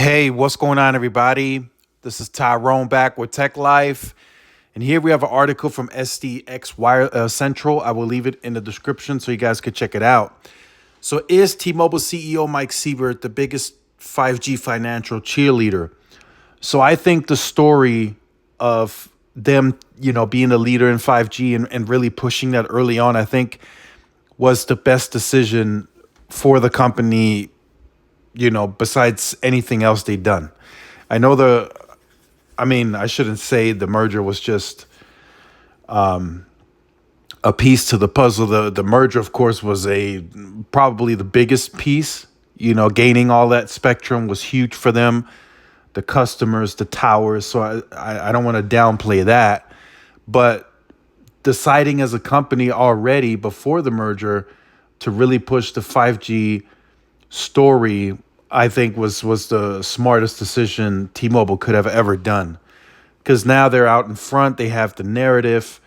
Hey, what's going on, everybody? This is Tyrone back with Tech Life. And here we have an article from SDX Wire Central. I will leave it in the description so you guys can check it out. So, is T-Mobile CEO Mike Sievert the biggest 5G financial cheerleader? So, I think the story of them, being the leader in 5G and really pushing that early on, I think was the best decision for the company, besides anything else they've done. I know I shouldn't say the merger was just a piece to the puzzle. The merger, of course, was probably the biggest piece. Gaining all that spectrum was huge for them, the customers, the towers. So I don't want to downplay that. But deciding as a company already before the merger to really push the 5G story, I think was the smartest decision T-Mobile could have ever done. Because now they're out in front, they have the narrative,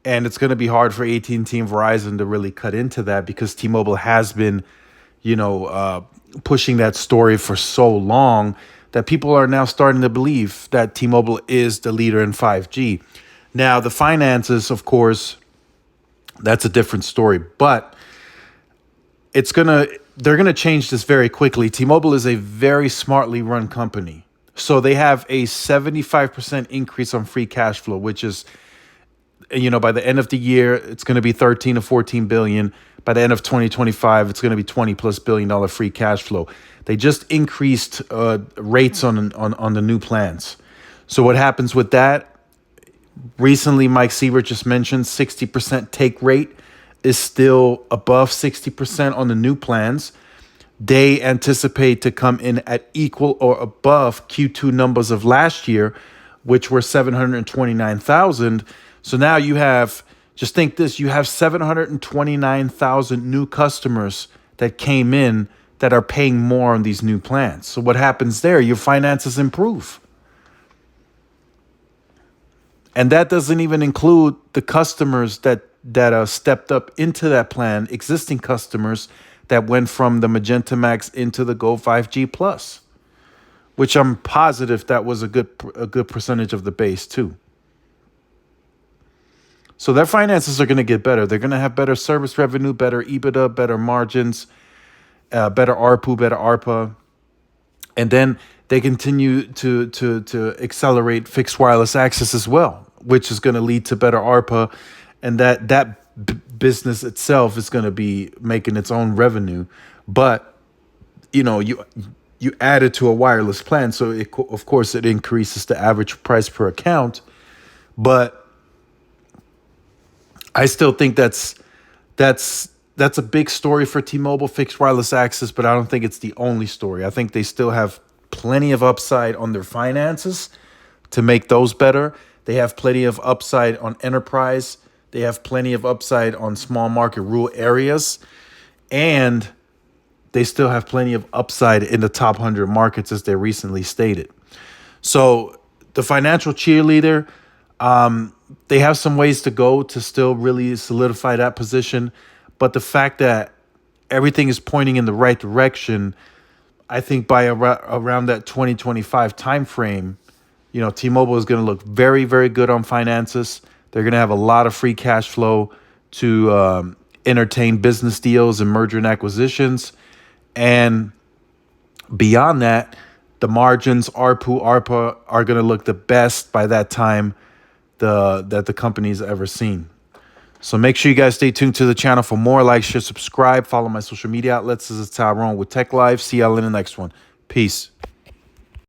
and it's going to be hard for AT&T and Verizon to really cut into that because T-Mobile has been, pushing that story for so long that people are now starting to believe that T-Mobile is the leader in 5G. Now, the finances, of course, that's a different story, but they're gonna change this very quickly. T-Mobile is a very smartly run company. So they have a 75% increase on free cash flow, which is, by the end of the year, it's going to be 13 to 14 billion. By the end of 2025, it's going to be 20 plus $billion free cash flow. They just increased rates on the new plans. So what happens with that? Recently, Mike Sievert just mentioned 60% take rate is still above 60% on the new plans. They anticipate to come in at equal or above Q2 numbers of last year, which were 729,000. So now you have, just think this, you have 729,000 new customers that came in that are paying more on these new plans. So what happens there? Your finances improve. And that doesn't even include the customers that stepped up into that plan, existing customers that went from the Magenta Max into the Go 5G Plus, which I'm positive that was a good percentage of the base too. So their finances are going to get better. They're going to have better service revenue, better EBITDA, better margins, better ARPU, better ARPA, and then they continue to accelerate fixed wireless access as well, which is going to lead to better ARPA, and that business itself is going to be making its own revenue. But you add it to a wireless plan, so of course it increases the average price per account. But I still think that's a big story for T-Mobile, fixed wireless access, but I don't think it's the only story. I think they still have plenty of upside on their finances to make those better. They have plenty of upside on enterprise. They have plenty of upside on small market rural areas. And they still have plenty of upside in the top 100 markets, as they recently stated. So the financial cheerleader, they have some ways to go to still really solidify that position. But the fact that everything is pointing in the right direction, I think by around that 2025 timeframe, T-Mobile is going to look very, very good on finances. They're going to have a lot of free cash flow to entertain business deals and merger and acquisitions. And beyond that, the margins, ARPU, ARPA, are going to look the best by that time that the company's ever seen. So make sure you guys stay tuned to the channel for more. Like, share, subscribe, follow my social media outlets. This is Tyrone with Tech Live. See y'all in the next one. Peace.